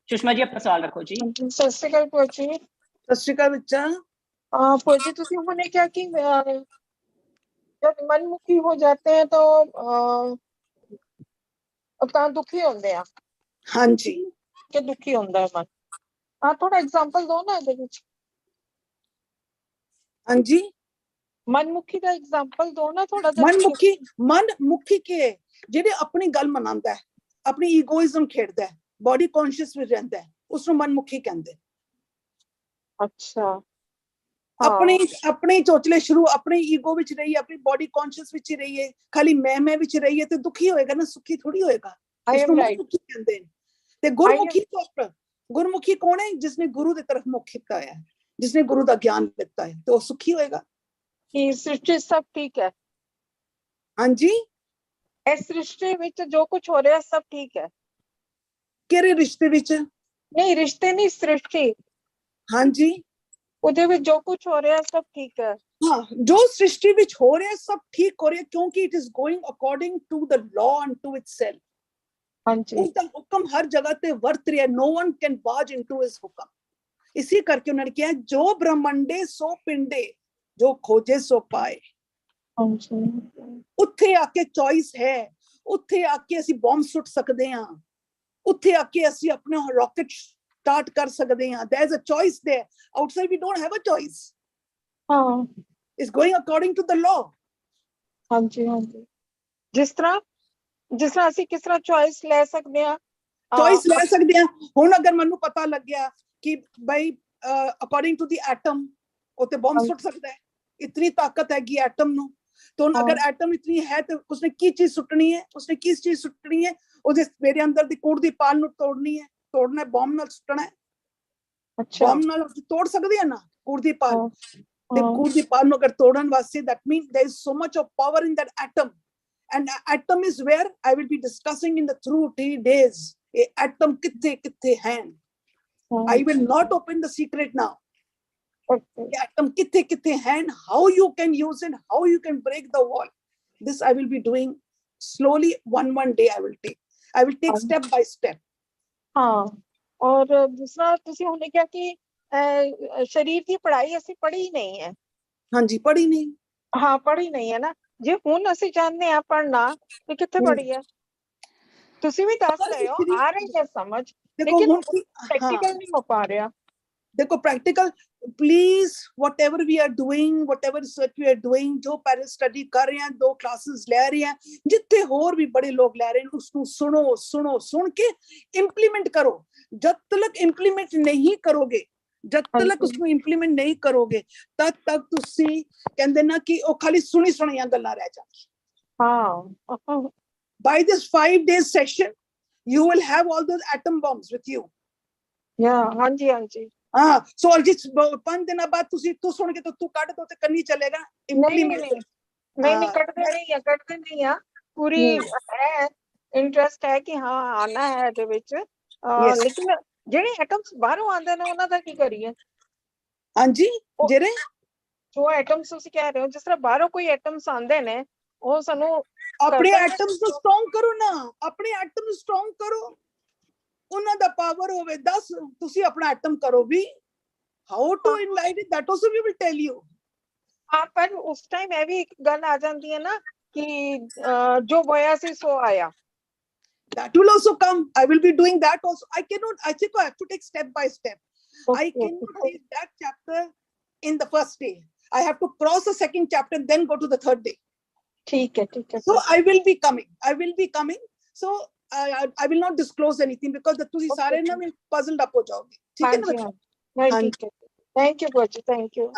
Shushma ji, apna sawal rakho ji. ਸਤਿ ਸ਼੍ਰੀ ਅਕਾਲ ਪੁਆਜੀ. ਸਤਿ ਸ਼੍ਰੀ ਅਕਾਲ ਬੱਚਾ. पुआजी ਤੁਸੀਂ ਹੁਣੇ क्या कि जब मनमुखी हो जाते हैं तो ਤਾਂ ਦੁਖੀ ਹੁੰਦੇ ਆ. ਹਾਂਜੀ. ਕਿ ਦੁਖੀ ਹੁੰਦਾ ਹੈ ਮਨ. ਥੋੜਾ ਐਗਜ਼ਾਮਪਲ ਦੋ ਨਾ ਇਹਦੇ ਵਿੱਚ. ਹਾਂਜੀ. ਮਨਮੁਖੀ ਦਾ ਐਗਜ਼ਾਮਪਲ ਦੋ ਨਾ ਥੋੜਾ ਜਿਹਾ. ਮਨਮੁਖੀ ਕੇ ਜਿਹੜੇ ਆਪਣੀ ਗੱਲ ਮਨਾਉਂਦਾ ਹੈ, ਆਪਣੀ ਈਗੋਇਜ਼ਮ ਖੇਡਦਾ ਹੈ, ਬੋਡੀ ਕੌਨਸ਼ੀਅਸ ਵਿੱਚ ਰਹਿੰਦਾ ਹੈ, ਉਸ ਨੂੰ ਮਨਮੁਖੀ ਕਹਿੰਦੇ. ਅੱਛਾ. अपने चोचले शुरू अपने ईगो विच रही है, अपनी बॉडी कॉन्शियस विच रही है, खाली मैं विच रही है, तो दुखी होएगा ना, सुखी थोड़ी होएगा. इसको मुखी कहते हैं. ते गुरमुखी तो गुरमुखी कौन है? जिसने गुरु की तरफ मुख खिता है, जिसने गुरु का ज्ञान लेता है, तो सुखी होएगा. कि सृष्टि सब ठीक है. हाँ जी. इस सृष्टि विच जो कुछ हो रहा है सब ठीक है. केरे रिश्ते विच? नहीं, रिश्ते नहीं, सृष्टि. हाँ जी. ਉਹਦੇ ਵਿੱਚ ਜੋ ਕੁਝ ਹੋ ਰਿਹਾ ਸਭ ਠੀਕ ਹੈ. हाँ, जो सृष्टि विच हो रहा है सब ठीक हो रहा है, क्योंकि it is going according to the law unto itself. हाँ जी. उसका हुक्म हर जगह पे वर्त रहा है. No one can barge into his हुक्म. इसी करके उन्होंने किया, जो ब्रह्मंडे सो पिंडे, जो खोजे सो पाए. हाँ जी. उत्थे आके चॉइस है. उत्थे आके ਅਸੀਂ बॉम्ब सुट सकते हैं. उत्थे आके ਅਸੀਂ अपने रॉकेट start कर सकते हैं. There is a choice there. Outside we don't have a choice. हाँ. It's going according to the law. हाँ जी. हाँ जी. जिस तरह ਅਸੀਂ ਕਿਸ ਤਰ੍ਹਾਂ ਚੋਇਸ ਲੈ ਸਕਦੇ ਹਾਂ. चॉइस ले सकते हैं. ਹੁਣ अगर ਮੈਨੂੰ पता लग गया कि भाई according to the atom उते बॉम्ब सुट सकता है, इतनी ताकत हैगी एटम ਨੂੰ, तो अगर एटम इतनी है तो उसने की चीज सुटनी है, उसने किस चीज सुटनी है, ਉਹਦੇ ਮੇਰੇ ਅੰਦਰ ਦੀ ਕੂੜ ਦੀ ਪਾਲ ਨੂੰ ਤੋੜਨੀ ਹੈ, ਤੋੜਨਾ ਹੈ, बॉम्ब ਨਾਲ ਸੁੱਟਣਾ ਹੈ. ਅੱਛਾ. बॉम्ब ਨਾਲ ਤੋੜ ਸਕਦੇ ਆ ਨਾ ਕੂੜ ਦੀ ਪਾਲ. ਤੇ ਕੂੜ ਦੀ ਪਾਲ ਨੂੰ ਅਗਰ ਤੋੜਨ ਵਾਸਤੇ, that means there is so much of power in that atom, and atom is where I will be discussing in the through 3 days ये एटम कितने कितने हैं. I will not open the secret now. Okay. Atom कितने कितने हैं, how you can use it, how you can break the wall. This I will be doing slowly, one day I will take step by step. हाँ, और दूसरा ਤੁਸੀਂ ਹੁਣੇ ਕਿਹਾ ਕਿ ਸ਼ਰੀਰ ਦੀ ਪੜ੍ਹਾਈ ਅਸੀਂ ਪੜ੍ਹੀ ਨਹੀਂ ਹੈ. ਹਾਂਜੀ, ਪੜ੍ਹੀ ਨਹੀਂ. ਹਾਂ, ਪੜ੍ਹੀ ਨਹੀਂ ਹੈ ਨਾ. ਜੇ ਹੁਣ ਅਸੀਂ ਚਾਹੁੰਦੇ ਆ ਪੜ੍ਹਨਾ ਤੇ ਕਿੱਥੇ ਪੜ੍ਹੀ ਹੈ? ਤੁਸੀਂ ਵੀ ਦੱਸ ਰਹੇ ਹੋ, ਆ ਰਹੀ ਹੈ ਸਮਝ, ਲੇਕਿਨ ਪ੍ਰੈਕਟੀਕਲ ਨਹੀਂ ਹੋ ਪਾ ਰਿਹਾ. देखो practical, please whatever we are doing, whatever research we are doing, जो पेरेंट्स स्टडी कर रहे हैं, 2 क्लासेस ले रहे हैं, जितने होर भी बड़े लोग ले रहे हैं, उसको सुन के इंप्लीमेंट करो. जब तक इंप्लीमेंट नहीं करोगे, जब तक उसको इंप्लीमेंट नहीं करोगे, तब तक तुसी कहंदे ना कि ओ खाली सुनियां गल्लां रह जाएगी. हाँ, by this 5 days session you will have all those atom bombs with you. ਹਾਂਜੀ. हाँ, so जिस 5 दिन बाद तू सुन के तो तू काट दो, तो करनी चलेगा. नहीं ਕੱਢਦੇ ਨਹੀਂ ਆ. ਪੂਰੀ ਹੈ ਇੰਟਰਸਟ ਹੈ ਕਿ ਹਾਂ ਆਣਾ ਹੈ ਇਹਦੇ ਵਿੱਚ. ਲੇਕਿਨ ਜਿਹੜੇ ਐਟਮਸ ਬਾਹਰੋਂ ਆਉਂਦੇ ਨੇ ਉਹਨਾਂ ਦਾ ਕੀ ਕਰੀਏ? ਹਾਂਜੀ, ਜਿਹੜੇ ਜੋ ਐਟਮਸ ਤੁਸੀਂ ਕਹਿ ਰਹੇ ਹੋ, ਜਿਸ ਤਰ੍ਹਾਂ ਬਾਹਰੋਂ ਕੋਈ ਐਟਮਸ ਆਉਂਦੇ ਨੇ, ਉਹ ਸਾਨੂੰ ਆਪਣੇ ਐਟਮਸ ਨੂੰ ਸਟਰੋਂਗ ਕਰੋ ਨਾ. ਆਪਣੇ ਐਟਮ ਨੂੰ ਸਟਰੋਂਗ ਕਰੋ. ਉਹਨਾਂ ਦਾ ਪਾਵਰ ਹੋਵੇ 10, ਤੁਸੀਂ ਆਪਣਾ ਐਟਮ ਕਰੋ ਵੀ. how to enlighten it, that also we will tell you. ਹਾਂ, ਪਰ ਉਸ ਟਾਈਮ ਇਹ ਵੀ ਇੱਕ ਗੱਲ ਆ ਜਾਂਦੀ ਹੈ ਨਾ ਕਿ ਜੋ ਹੋਇਆ ਸੀ ਸੋ ਆਇਆ. That will also come. I will be doing that also. I have to take step by step. I cannot take that chapter in the first day. I have to cross the second chapter, then go to the third day. ठीक है. So I will be coming. So I will not disclose anything because तुसी सारे ना में puzzled up हो जाओगे. ठीक है ना? Thank you, Bhua ji. Thank you.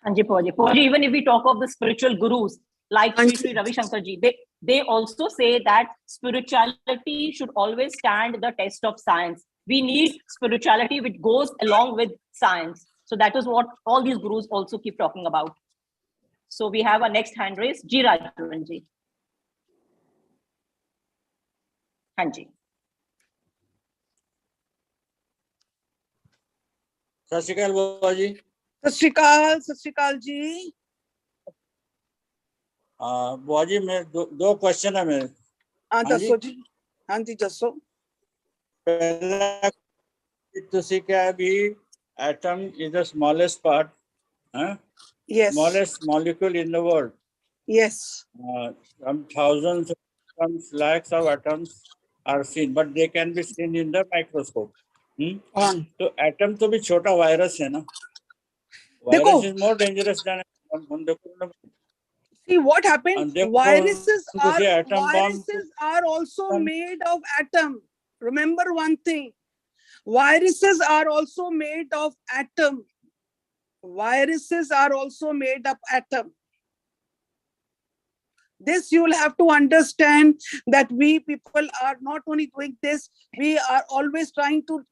Anji, Bhua ji, even if we talk of the spiritual gurus like Sri Ravi Shankar ji, they also say that spirituality should always stand the test of science. We need spirituality which goes along with science. So that is what all these gurus also keep talking about. So we have our next hand raised, Ji Rajavan ji. Hanji. सत श्री अकाल बुआ जी. सत श्री अकाल जी. बुआ जी, मैं दो question है मेरे. हाँ, दसो जी. हाँ जी, दसो. पहला तुसी क्या भी atom is the smallest part, yes, smallest molecule in the world. Yes. Some thousands, some lakhs of atoms are seen, but they can be seen in the microscope. तो एटम तो भी छोटा वायरस है ना. Virus is more dangerous than atom. See what happened? Viruses are also made of atom. Remember one thing. Viruses are also made of atom. Viruses are also made of atom. This you will have to understand that we people are not only doing this, we are always trying to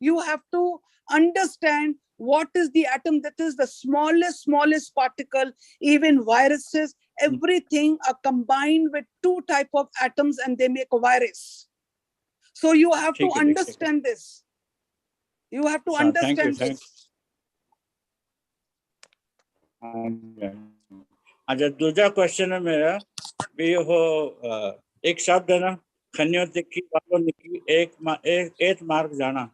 you have to understand what is the atom. That is the smallest particle. Even viruses, everything are combined with 2 types of atoms and they make a virus. So you have to understand this. You have to understand this. अच्छा, दूसरा question है मेरा भी हो. एक शब्द है ना, खन्यो तिक्की वालों निकी एक मार्ग जाना.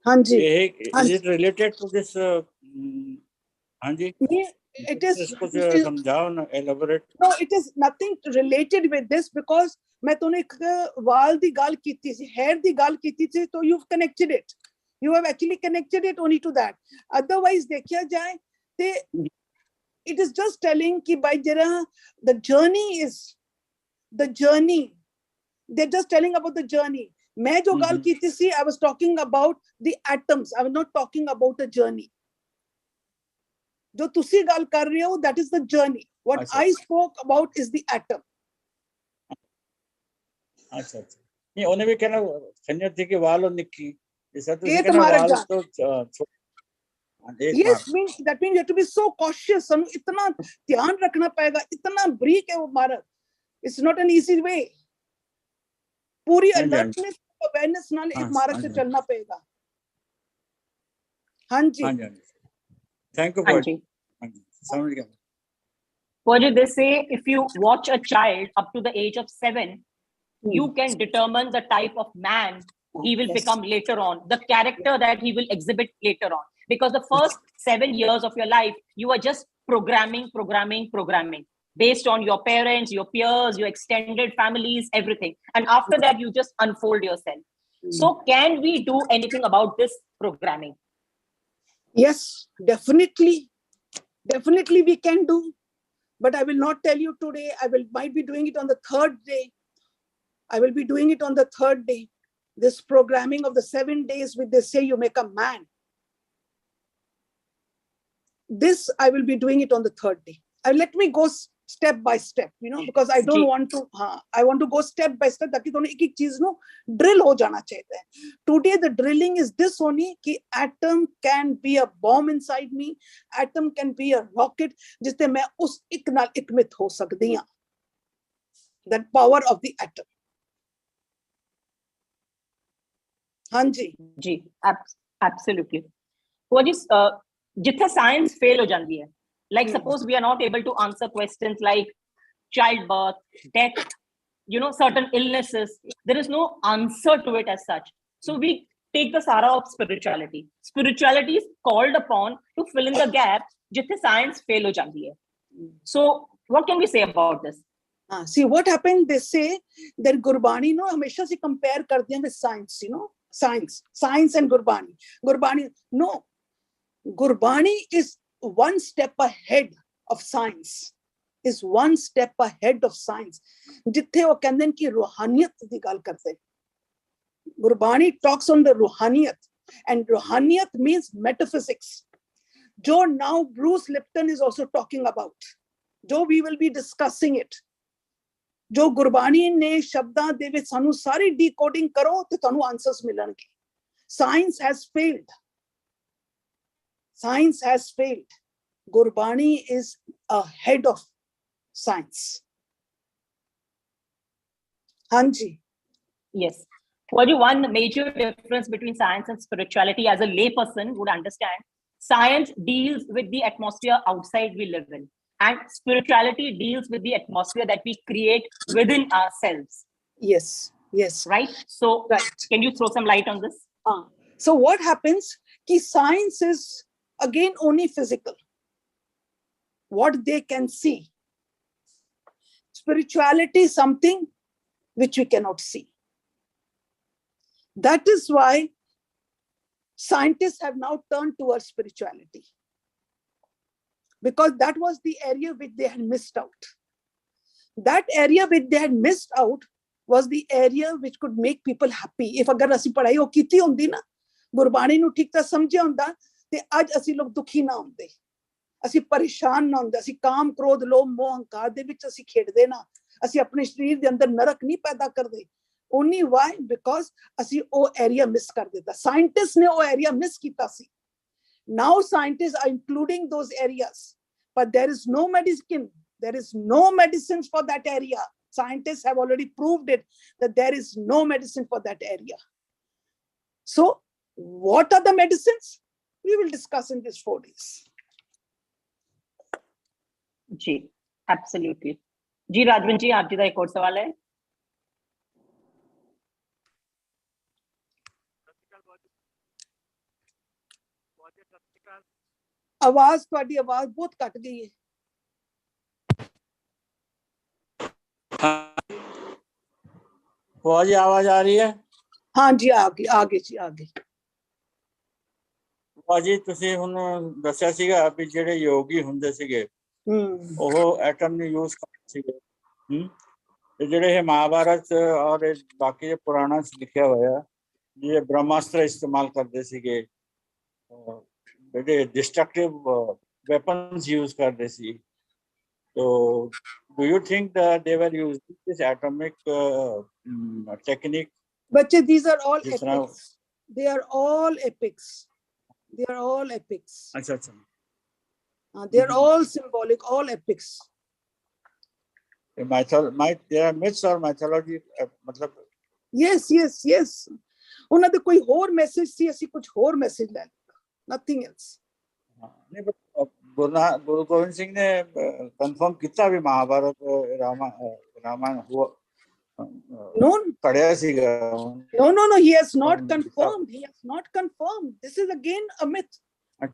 हाँ जी. Is it related to this? हाँ जी. It is. इसको समझाओ ना, elaborate. No, it is nothing related with this because मैं तूने वाल दी गाल की थी, hair दी गाल की थी, तो you've connected it. You have actually connected it only to that. Otherwise, देखिया जाए, it is just telling कि by the journey is the journey. They're just telling about the journey. मैं जो गाल की थी, I was talking about the atoms. I was not talking about the journey. जो तुसी गाल कर रहे हो, that is the journey. What I spoke about is the atom. अच्छा. नहीं, उन्हें भी कहना खन्यो तिक्की वालों निकी. एक मार्ग जाना. Yes, that means you have to be so cautious. इतना ध्यान रखना पड़ेगा. इतना बारीक है वो मार्ग. It's not an easy way. पूरी हाँ जी, हाँ जी। अलर्टनेस अवेयरनेस नाल एक हाँ, मार्ग हाँ से जी। चलना पड़ेगा। हाँ जी हाँ जी, हाँ जी। थैंक यू हाँ फॉर, जी। हाँ जी, समझ गया। Pooja, they say if you watch a child up to the age of 7, you can determine the type of man he will Yes. become later on, the character that he will exhibit later on. Because the first 7 years of your life, you are just programming based on your parents, your peers, your extended families, everything. And after that, you just unfold yourself. So, can we do anything about this programming? Yes, definitely. Definitely we can do. But I will not tell you today. Might be doing it on the third day. I will be doing it on the third day. This programming of the 7 days, which they say you make a man. This I will be doing it on the third day. Let me go step by step, because I don't want to. I want to go step by step. ताकि दोनों एक चीज no drill हो जाना चाहिए. Today the drilling is this only कि atom can be a bomb inside me. Atom can be a rocket जिससे मैं उस एक नाल एकमित हो सकती हूँ. That power of the atom. हाँ जी. जी, absolutely. वो जी जिथे science fail हो जाती है, like suppose we are not able to answer questions like childbirth, death, certain illnesses, there is no answer to it as such. So we take the sara of spirituality. Spirituality is called upon to fill in the gaps जिथे science fail हो जाती है. So what can we say about this? See what happened, they say that Gurbani हमेशा से compare करते हैं with science, science and Gurbani, no, Gurbani is one step ahead of science, is one step ahead of science. जिथे वो कहते हैं कि रूहानियत दी गल करते हैं. Gurbani talks on the रूहानियत, and रूहानियत means metaphysics. जो now Bruce Lipton is also talking about, जो we will be discussing it. जो गुरबानी ने शब्दां दे विच सानू सारी डिकोडिंग करो ते तानू answers मिलणगे. Science has failed. Science has failed. Gurbani is ahead of science. Hanji. Yes. Well, one major difference between science and spirituality, as a layperson would understand, science deals with the atmosphere outside we live in, and spirituality deals with the atmosphere that we create within ourselves. Yes, yes. Right? So, right. Can you throw some light on this? So what happens? Ki science is again only physical. What they can see. Spirituality is something which we cannot see. That is why scientists have now turned towards spirituality. Because that was the area which they had missed out. That area which they had missed out was the area which could make people happy. If agar ਅਸੀਂ ਪੜ੍ਹਾਈ ਉਹ ਕੀਤੀ ਹੁੰਦੀ ਨਾ, ਗੁਰਬਾਣੀ ਨੂੰ ਠੀਕ ਤਾਂ ਸਮਝਿਆ ਹੁੰਦਾ, ਤੇ ਅੱਜ ਅਸੀਂ ਲੋਕ ਦੁਖੀ ਨਾ ਹੁੰਦੇ, ਅਸੀਂ ਪਰੇਸ਼ਾਨ ਨਾ ਹੁੰਦੇ, ਅਸੀਂ ਕਾਮ ਕ੍ਰੋਧ ਲੋਭ ਮੋਹ ਹੰਕਾਰ ਦੇ ਵਿੱਚ ਅਸੀਂ ਖੇਡਦੇ ਨਾ, ਅਸੀਂ ਆਪਣੇ ਸਰੀਰ ਦੇ ਅੰਦਰ ਨਰਕ ਨਹੀਂ ਪੈਦਾ ਕਰਦੇ. Only why? Because ਅਸੀਂ ਉਹ area miss ਕਰ ਦਿੱਤਾ. Scientists ਨੇ ਉਹ area miss ਕੀਤਾ ਸੀ. Now scientists are including those areas, but there is no medicine. There is no medicines for that area. Scientists have already proved it, that there is no medicine for that area. So what are the medicines? We will discuss in these 4 days. Ji, absolutely. जी राजवन जी, आप जी का एक और सवाल है. आवाज ਤੁਹਾਡੀ आवाज बहुत कट गई है. भुआ जी आवाज आ रही है? हाँ जी, आगे जी आगे. भुआ जी ਤੁਸੀਂ ਹੁਣ ਦੱਸਿਆ ਸੀਗਾ ਵੀ ਜਿਹੜੇ ਯੋਗੀ ਹੁੰਦੇ ਸੀਗੇ ਉਹ ਐਟਮ ਨੂੰ ਯੂਜ਼ ਕਰਦੇ ਸੀਗੇ, ਤੇ ਜਿਹੜੇ ਇਹ ਮਹਾਭਾਰਤ ਔਰ ਬਾਕੀ ਪੁਰਾਣਾ ਚ ਲਿਖਿਆ ਹੋਇਆ ਜਿਹੜੇ ਬ੍ਰਹਮਾਸਤਰ ਇਸਤੇਮਾਲ ਕਰਦੇ ਸੀਗੇ, ਜਿਹੜੇ ਡਿਸਟਰਕਟਿਵ weapons use ਕਰਦੇ ਸੀ. So do you think that they were using this atomic technique? बच्चे, these are all epics. They are all epics. They are all epics. अच्छा अच्छा. They are all symbolic, all epics. There are myths or mythology, मतलब Yes, yes, yes. ਉਹਨਾਂ ਦੇ ਕੋਈ ਹੋਰ message ਸੀ, ਅਸੀਂ ਕੁਝ ਹੋਰ ਮੈਸੇਜ ਲੈ ਲਿਆ, nothing else. नहीं but गुरु गोविंद सिंह ने कंफर्म किया भी महाभारत रामायण हुआ No, पढ़िया सीगा no, he has not confirmed. He has not confirmed. This is again a myth.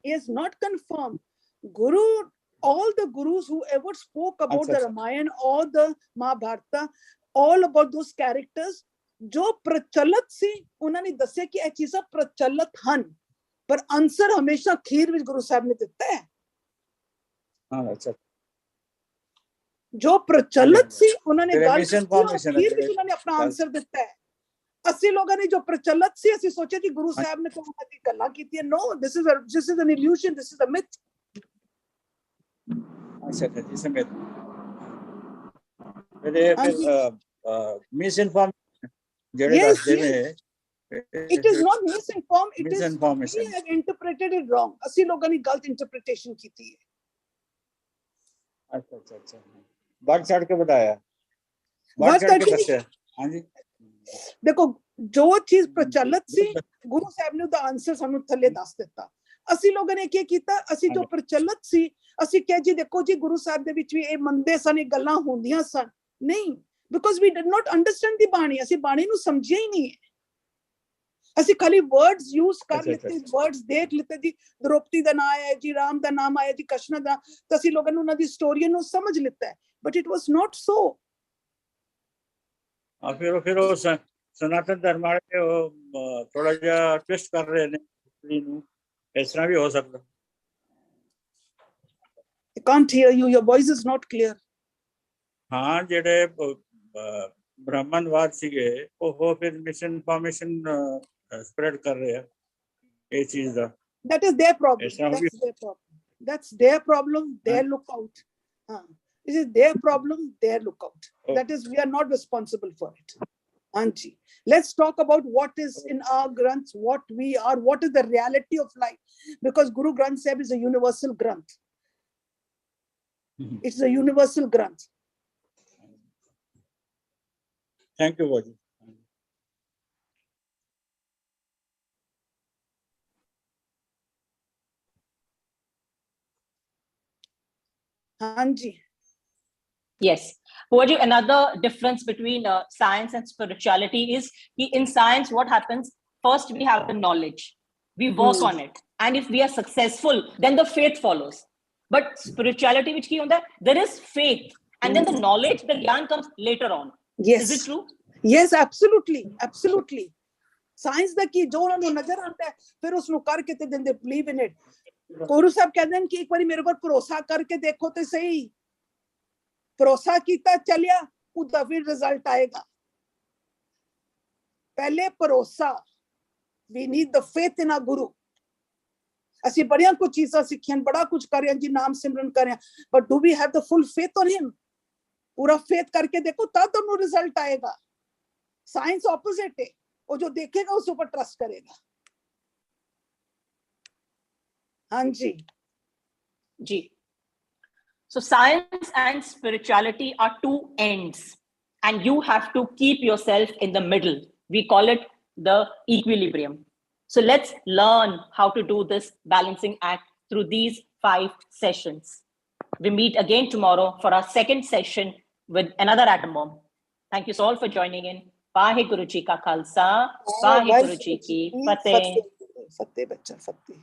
He has not confirmed. Guru, all the gurus who ever spoke about the Ramayana or the Mahabharata, all about those characters, जो प्रचलित सी उन्होंने दसे कि ये चीज़ां प्रचलित हन, पर आंसर हमेशा खीर विच गुरु साहब ने दिता है. हाँ अच्छा जो प्रचलित सी उन्होंने तेरे गल misinformation खीर है, विच उन्होंने अपना आंसर दिता है. ਅਸੀਂ ਲੋਕਾਂ ਨੇ ਜੋ ਪ੍ਰਚਲਿਤ ਸੀ ਅਸੀਂ ਸੋਚਿਆ ਕਿ ਗੁਰੂ ਸਾਹਿਬ ਨੇ ਤਾਂ ਉਹਨਾਂ ਦੀ ਗੱਲਾਂ ਕੀਤੀਆਂ. No, this is an illusion, this is a myth. अच्छा जिसे मैं misinformation जेड़े Yes, दसदे ने it is not misinformed, it is misinformation. we have interpreted it wrong. ਅਸੀਂ ਲੋਕਾਂ ਨੇ ਗਲਤ ਇੰਟਰਪ੍ਰੀਟੇਸ਼ਨ ਕੀਤੀ ਹੈ. अच्छा बढ़ चढ़ के बताया, बढ़ चढ़ के दस्या. हाँ जी ਦੇਖੋ ਜੋ ਚੀਜ਼ ਪ੍ਰਚਲਿਤ ਸੀ ਗੁਰੂ ਸਾਹਿਬ ਨੇ ਉਹਦਾ ਆਨਸਰ ਸਾਨੂੰ ਥੱਲੇ ਦੱਸ ਦਿੱਤਾ. ਅਸੀਂ ਲੋਕਾਂ ਨੇ ਕੀ ਕੀਤਾ, ਅਸੀਂ ਜੋ ਪ੍ਰਚਲਿਤ ਸੀ ਅਸੀਂ ਕਿਹਾ ਜੀ ਦੇਖੋ ਜੀ ਗੁਰੂ ਸਾਹਿਬ ਦੇ ਵਿੱਚ ਵੀ ਇਹ ਮੰਨਦੇ ਸਨ, ਇਹ ਗੱਲਾਂ ਹੁੰਦੀਆਂ ਸਨ. ਨਹੀਂ, because we did not understand the Bani, ਅਸੀਂ ਬਾਣੀ ਨੂੰ ਸਮਝਿਆ ਹੀ ਨਹੀਂ. ਅਸੀਂ ਖਾਲੀ ਵਰਡਸ ਯੂਜ਼ ਕਰ ਲਿੱਤੇ, ਵਰਡਸ ਦੇਖ ਲਿੱਤੇ ਜੀ, ਦ੍ਰੋਪਦੀ ਦਾ ਨਾਮ ਆਇਆ ਜੀ, ਰਾਮ ਦਾ ਨਾਮ ਆਇਆ ਜੀ, ਕ੍ਰਿਸ਼ਨ ਦਾ, ਤਾਂ ਅਸੀਂ ਲੋਕਾਂ ਨੇ ਉਹਨਾਂ ਦੀ ਸਟੋਰੀ ਨੂੰ ਸਮਝ ਲਿੱਤਾ ਹੈ. ਬਟ ਇਟ ਵਾਸ ਨਾਟ ਸੋ. फिर वो सनातन धर्म वाले थोड़ा जा ट्विस्ट कर रहे ने, इस तरह भी हो सकता. I can't hear you, your voice is not clear. हाँ जेड़े ब्राह्मणवाद सीगे वो फिर मिसइंफॉर्मेशन स्प्रेड कर रहे हैं ये चीज दा. That is their problem. Yes, now That's their problem. That's their problem. Their lookout. This is their problem. Their lookout. Oh. That is, we are not responsible for it. Auntie, let's talk about what is in our Granths, what we are, what is the reality of life. Because Guru Granth Sahib is a universal Granth. It's a universal Granth. Thank you, Vaji. Auntie. Yes. Bhuaji, another difference between science and spirituality is in science, what happens? First, we have the knowledge. We work on it. And if we are successful, then the faith follows. But spirituality, which there is faith. And then the knowledge, the gyan comes later on. Yes. Is it true? Yes, absolutely. Absolutely. Science da ki jo unnu nazar aata hai, fir usnu karke te then they believe in it. Kaur sahab kehte hain ki ek bari mere par bharosa karke dekho te sahi. ਭਰੋਸਾ ਕੀਤਾ ਚੱਲਿਆ, ਉਹਦਾ ਫਿਰ result ਆਏਗਾ. ਪਹਿਲੇ ਭਰੋਸਾ, we need the faith in our Guru. ਅਸੀਂ ਬੜੀਆਂ ਕੁਝ ਚੀਜ਼ਾਂ ਸਿੱਖੀਆਂ, ਬੜਾ ਕੁਝ ਕਰ ਰਹੇ ਜੀ, ਨਾਮ ਸਿਮਰਨ ਕਰ ਰਹੇ, but do we have the full faith on him? ਪੂਰਾ faith ਕਰਕੇ ਦੇਖੋ ਤਾਂ ਤੁਹਾਨੂੰ ਰਿਜ਼ਲਟ ਆਏਗਾ. ਸਾਇੰਸ ਆਪੋਜ਼ਿਟ ਹੈ, ਉਹ ਜੋ ਦੇਖੇਗਾ ਉਸ ਉੱਪਰ ਟਰਸਟ ਕਰੇਗਾ. ਹਾਂਜੀ ਜੀ. So science and spirituality are two ends, and you have to keep yourself in the middle. We call it the equilibrium. So let's learn how to do this balancing act through these 5 sessions. We meet again tomorrow for our second session with another atom bomb. Thank you all for joining in. Vaheguru Ji Ka Khalsa, Vaheguru Ji Ki Fateh. Fateh bachcha, Fateh.